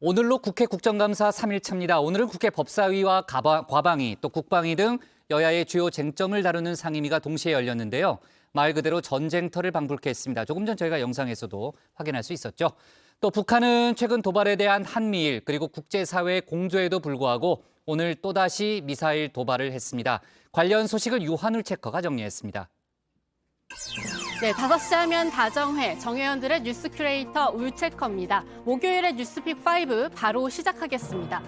오늘로 국회 국정감사 3일차입니다. 오늘은 국회 법사위와 과방위, 또 국방위 등 여야의 주요 쟁점을 다루는 상임위가 동시에 열렸는데요. 말 그대로 전쟁터를 방불케 했습니다. 조금 전 저희가 영상에서도 확인할 수 있었죠. 또 북한은 최근 도발에 대한 한미일 그리고 국제사회의 공조에도 불구하고 오늘 또다시 미사일 도발을 했습니다. 관련 소식을 유한울 체커가 정리했습니다. 네, 5시 하면 다정회, 정혜연들의 뉴스 큐레이터 울체커입니다. 목요일의 뉴스픽5 바로 시작하겠습니다.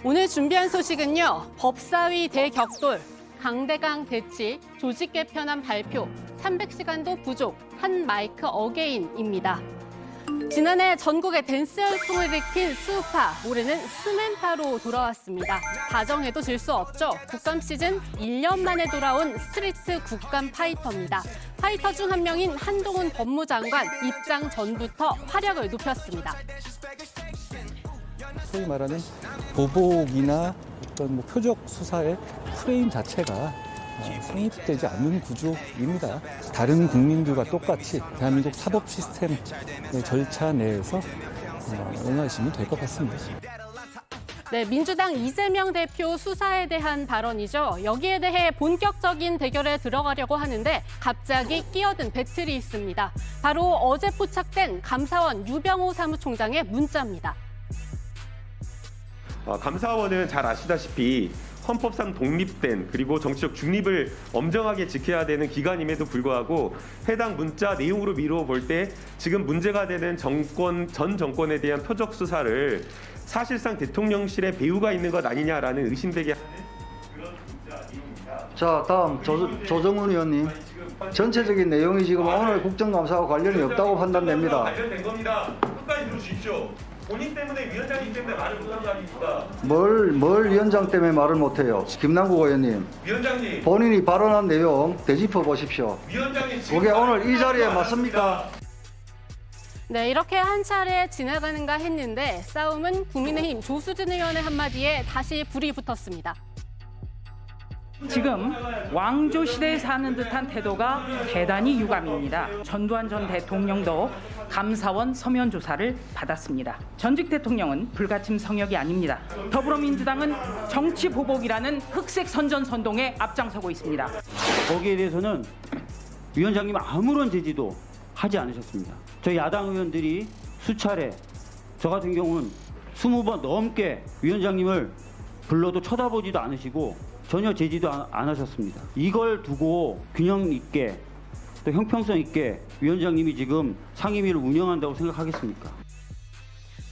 오늘 준비한 소식은요. 법사위 대격돌, 강대강 대치, 조직 개편안 발표, 300시간도 부족, 한 마이크 어게인입니다. 지난해 전국의 댄스 열풍을 일으킨 수우파, 올해는 스맨파로 돌아왔습니다. 다정해도 질 수 없죠. 국감 시즌 1년 만에 돌아온 스트리트 국감 파이터입니다. 파이터 중 한 명인 한동훈 법무장관 입장 전부터 화력을 높였습니다. 소위 말하는 보복이나 어떤 표적 수사의 프레임 자체가 성립되지 않는 구조입니다. 다른 국민들과 똑같이 대한민국 사법 시스템의 절차 내에서 응하시면 될 것 같습니다. 네, 민주당 이재명 대표 수사에 대한 발언이죠. 여기에 대해 본격적인 대결에 들어가려고 하는데 갑자기 끼어든 배틀이 있습니다. 바로 어제 포착된 감사원 유병호 사무총장의 문자입니다. 감사원은 잘 아시다시피 헌법상 독립된 그리고 정치적 중립을 엄정하게 지켜야 되는 기관임에도 불구하고 해당 문자 내용으로 미루어 볼 때 지금 문제가 되는 전 정권에 대한 표적 수사를 사실상 대통령실에 배후가 있는 것 아니냐라는 의심되게 하는 그런 문자 내용입니다. 자, 다음 조정훈 의원님. 전체적인 내용이 지금 오늘 국정감사와 관련이 없다고 판단됩니다. 관련된 겁니다. 끝까지 들어주십시오. 본인 때문에 위원장님 때문에 말을 못한 거 아닙니까? 뭘 위원장 때문에 말을 못해요? 김남국 의원님. 위원장님. 본인이 발언한 내용 되짚어 보십시오. 위원장님. 그게 오늘 이 자리에 맞습니까? 네, 이렇게 한 차례 지나가는가 했는데 싸움은 국민의힘 조수진 의원의 한마디에 다시 불이 붙었습니다. 지금 왕조 시대에 사는 듯한 태도가 대단히 유감입니다. 전두환 전 대통령도 감사원 서면 조사를 받았습니다. 전직 대통령은 불가침 성역이 아닙니다. 더불어민주당은 정치 보복이라는 흑색 선전선동에 앞장서고 있습니다. 거기에 대해서는 위원장님 아무런 제지도 하지 않으셨습니다. 저희 야당 의원들이 수차례, 저 같은 경우는 20번 넘게 위원장님을 불러도 쳐다보지도 않으시고 전혀 제지도 안 하셨습니다. 이걸 두고 균형 있게 또 형평성 있게 위원장님이 지금 상임위를 운영한다고 생각하겠습니까?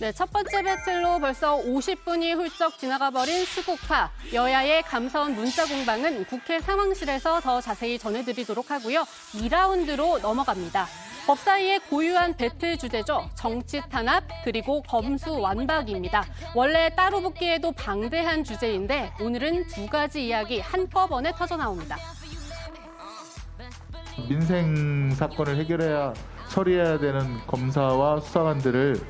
네, 첫 번째 배틀로 벌써 50분이 훌쩍 지나가 버린 수국파. 여야의 감사원 문자 공방은 국회 상황실에서 더 자세히 전해드리도록 하고요. 2라운드로 넘어갑니다. 법사위의 고유한 배틀 주제죠. 정치 탄압 그리고 검수 완박입니다. 원래 따로 붙기에도 방대한 주제인데 오늘은 두 가지 이야기 한꺼번에 터져나옵니다. 민생 사건을 처리해야 되는 검사와 수사관들을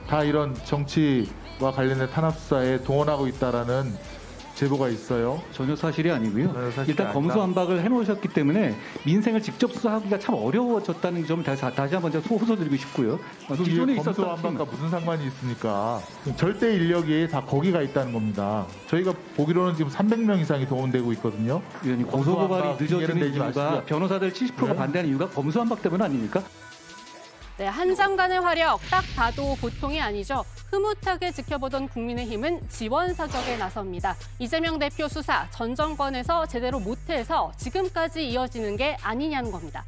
다 이런 정치와 관련된 탄압 수사에 동원하고 있다라는 제보가 있어요. 전혀 사실이 아니고요. 일단 아니다. 검수완박을 해놓으셨기 때문에 민생을 직접 수사하기가 참 어려워졌다는 점을 다시 한번 제가 호소드리고 싶고요. 기존에 있었던 검수완박과 무슨 상관이 있습니까? 절대 인력이 다 거기가 있다는 겁니다. 저희가 보기로는 지금 300명 이상이 동원되고 있거든요. 의원님, 고소고발이 늦어지는 이유가 마시고요. 변호사들 70%가 네. 반대하는 이유가 검수완박 때문 아닙니까? 네, 한 장관의 화력 딱 봐도 보통이 아니죠. 흐뭇하게 지켜보던 국민의힘은 지원 사격에 나섭니다. 이재명 대표 수사 전 정권에서 제대로 못해서 지금까지 이어지는 게 아니냐는 겁니다.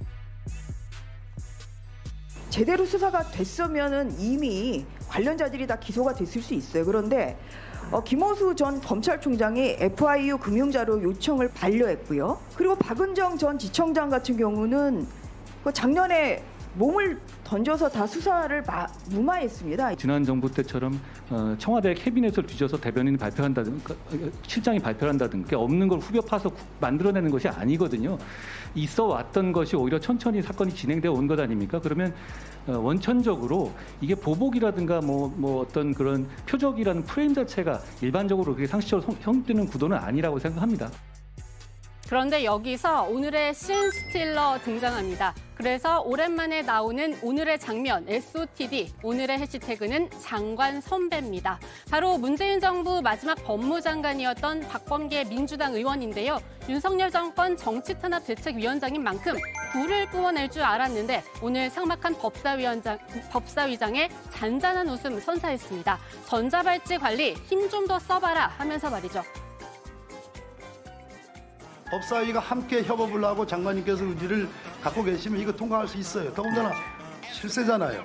제대로 수사가 됐으면은 이미 관련자들이 다 기소가 됐을 수 있어요. 그런데 김호수 전 검찰총장이 FIU 금융자료 요청을 반려했고요. 그리고 박은정 전 지청장 같은 경우는 작년에 몸을 던져서 다 수사를 무마했습니다. 지난 정부 때처럼 청와대 캐비넷을 뒤져서 대변인이 발표한다든가 실장이 발표한다든가 없는 걸 후벼 파서 만들어내는 것이 아니거든요. 있어 왔던 것이 오히려 천천히 사건이 진행되어 온 것 아닙니까? 그러면 원천적으로 이게 보복이라든가 뭐 어떤 그런 표적이라는 프레임 자체가 일반적으로 그게 상식적으로 성립되는 구도는 아니라고 생각합니다. 그런데 여기서 오늘의 신 스틸러 등장합니다. 그래서 오랜만에 나오는 오늘의 장면 SOTD, 오늘의 해시태그는 장관 선배입니다. 바로 문재인 정부 마지막 법무장관이었던 박범계 민주당 의원인데요. 윤석열 정권 정치탄압대책위원장인 만큼 불을 뿜어낼 줄 알았는데 오늘 삭막한 법사위장에 잔잔한 웃음 선사했습니다. 전자발찌 관리 힘 좀 더 써봐라 하면서 말이죠. 법사위가 함께 협업을 하고 장관님께서 의지를 갖고 계시면 이거 통과할 수 있어요. 더군다나 실세잖아요.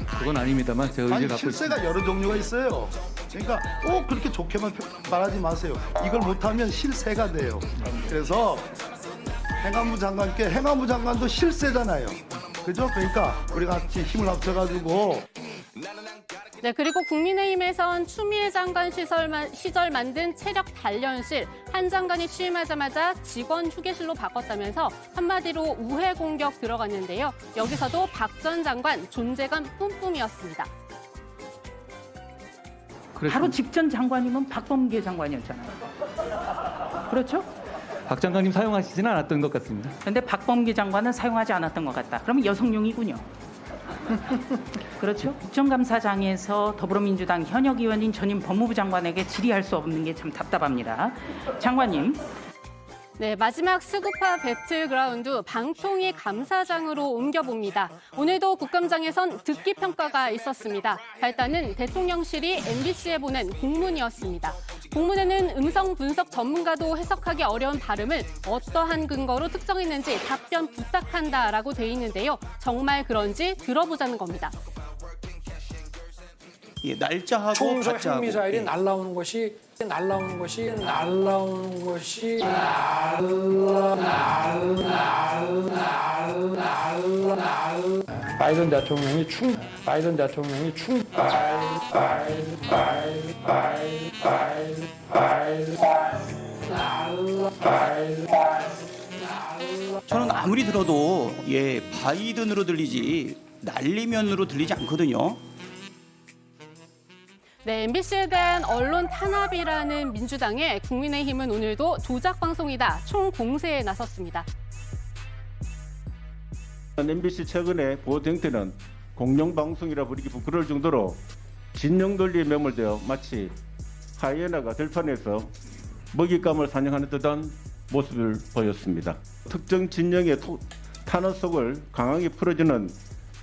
그건 아닙니다만 제가 의지를 아니 갖고 있습니다. 실세가 여러 종류가 있어요. 그러니까 꼭 그렇게 좋게만 말하지 마세요. 이걸 못하면 실세가 돼요. 그래서 행안부 장관께 행안부 장관도 실세잖아요. 그죠? 그러니까 우리 같이 힘을 합쳐가지고. 네, 그리고 국민의힘에선 추미애 장관 시절 만든 체력 단련실, 한 장관이 취임하자마자 직원 휴게실로 바꿨다면서 한마디로 우회 공격 들어갔는데요. 여기서도 박 전 장관 존재감 뿜뿜이었습니다. 바로 직전 장관이면 박범계 장관이었잖아요. 그렇죠? 박 장관님 사용하시지는 않았던 것 같습니다. 그런데 박범계 장관은 사용하지 않았던 것 같다. 그러면 여성용이군요. 그렇죠? 국정감사장에서 더불어민주당 현역 의원인 전임 법무부 장관에게 질의할 수 없는 게 참 답답합니다. 장관님. 네, 마지막 스구파 배틀그라운드 방통위 감사장으로 옮겨봅니다. 오늘도 국감장에선 듣기 평가가 있었습니다. 발단은 대통령실이 MBC에 보낸 공문이었습니다. 공문에는 음성 분석 전문가도 해석하기 어려운 발음을 어떠한 근거로 특정했는지 답변 부탁한다라고 돼 있는데요. 정말 그런지 들어보자는 겁니다. 예, 날짜하고 초음속 가짜하고 핵미사일이 예. 날라오는 것이 바이든 대통령이 저는 아무리 들어도 바이든으로 들리지 날리면으로 들리지 않거든요. 네, MBC에 대한 언론 탄압이라는 민주당에 국민의힘은 오늘도 조작 방송이다 총공세에 나섰습니다. MBC 최근에 보도 행태는 공영방송이라 부르기 부끄러울 정도로 진영 논리에 매몰되어 마치 하이에나가 들판에서 먹잇감을 사냥하는 듯한 모습을 보였습니다. 특정 진영의 탄압 속을 강하게 풀어주는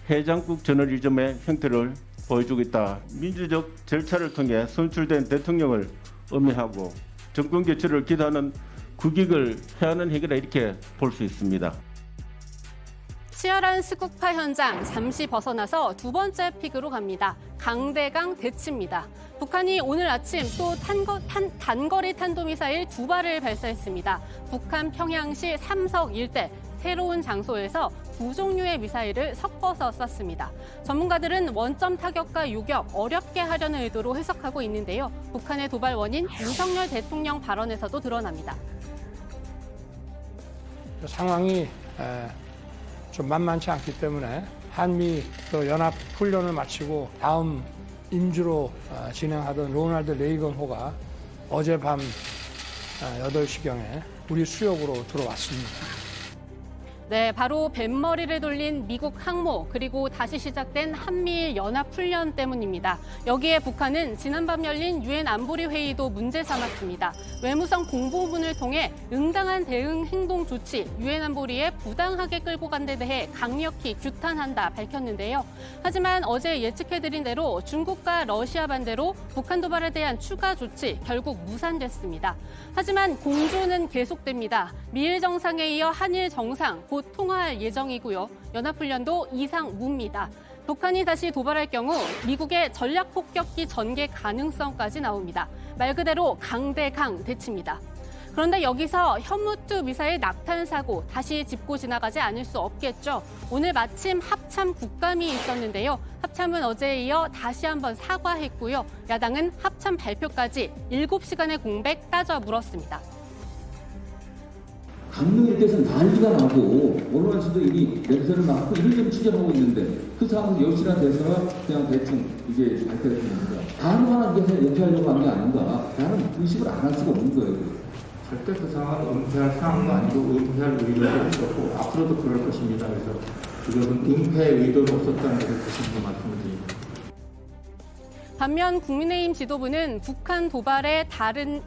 해장국 저널리즘의 형태를 보여주고 있다. 민주적 절차를 통해 선출된 대통령을 의미하고 정권 교체를 기도하는 국익을 해하는 행위라 이렇게 볼 수 있습니다. 치열한 스국파 현장 잠시 벗어나서 두 번째 픽으로 갑니다. 강대강 대치입니다. 북한이 오늘 아침 또 단거리 탄도미사일 2발을 발사했습니다. 북한 평양시 삼석 일대 새로운 장소에서 두 종류의 미사일을 섞어서 쐈습니다. 전문가들은 원점 타격과 요격, 어렵게 하려는 의도로 해석하고 있는데요. 북한의 도발 원인 윤석열 대통령 발언에서도 드러납니다. 상황이 좀 만만치 않기 때문에 한미 또 연합 훈련을 마치고 다음 임주로 진행하던 로널드 레이건호가 어젯밤 8시경에 우리 수역으로 들어왔습니다. 네, 바로 뱃머리를 돌린 미국 항모 그리고 다시 시작된 한미일 연합훈련 때문입니다. 여기에 북한은 지난밤 열린 유엔 안보리 회의도 문제 삼았습니다. 외무성 공보문을 통해 응당한 대응 행동 조치, 유엔 안보리에 부당하게 끌고 간 데 대해 강력히 규탄한다 밝혔는데요. 하지만 어제 예측해드린 대로 중국과 러시아 반대로 북한 도발에 대한 추가 조치 결국 무산됐습니다. 하지만 공조는 계속됩니다. 미일 정상에 이어 한일 정상 곧 통화할 예정이고요. 연합훈련도 이상무입니다. 북한이 다시 도발할 경우 미국의 전략폭격기 전개 가능성까지 나옵니다. 말 그대로 강대강 대치입니다. 그런데 여기서 현무투 미사일 낙탄 사고 다시 짚고 지나가지 않을 수 없겠죠. 오늘 마침 합참 국감이 있었는데요. 합참은 어제에 이어 다시 한번 사과했고요. 야당은 합참 발표까지 7시간의 공백 따져 물었습니다. 강릉에서는 난리가 나고 언론에서도 이미 냄새를 맡고 이런저런 취재하고 있는데 그 상황에서 10시간 돼서 그냥 대충 이게 발표를 했습니다. 다음 하나 이게 연기하려고 한 게 아닌가. 나는 의식을 안 할 수가 없는 거예요. 절대 그 상황을 은폐할 상황도 아니고 은폐할 의도도 없었고 앞으로도 그럴 것입니다. 그래서 이것은 은폐 의도는 없었다는 것을 다시 한번 말씀을 드립니다. 반면 국민의힘 지도부는 북한 도발에 따른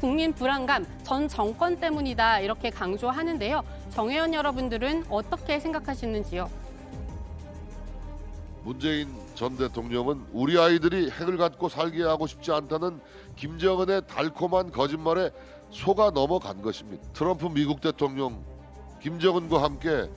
국민 불안감, 전 정권 때문이다 이렇게 강조하는데요. 정혜연 여러분들은 어떻게 생각하시는지요? 문재인 전 대통령은 우리 아이들이 핵을 갖고 살게 하고 싶지 않다는 김정은의 달콤한 거짓말에 속아 넘어간 것입니다. 트럼프 미국 대통령, 김정은과 함께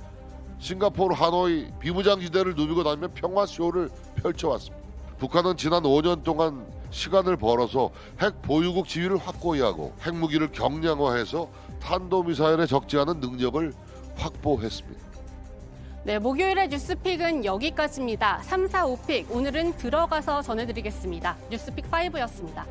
싱가포르 하노이 비무장지대를 누비고 다니며 평화쇼를 펼쳐왔습니다. 북한은 지난 5년 동안 시간을 벌어서 핵 보유국 지위를 확고히 하고 핵무기를 경량화해서 탄도미사일에 적지 않은 능력을 확보했습니다. 네, 목요일의 뉴스픽은 여기까지입니다. 3, 4, 5픽 오늘은 들어가서 전해드리겠습니다. 뉴스픽 5였습니다.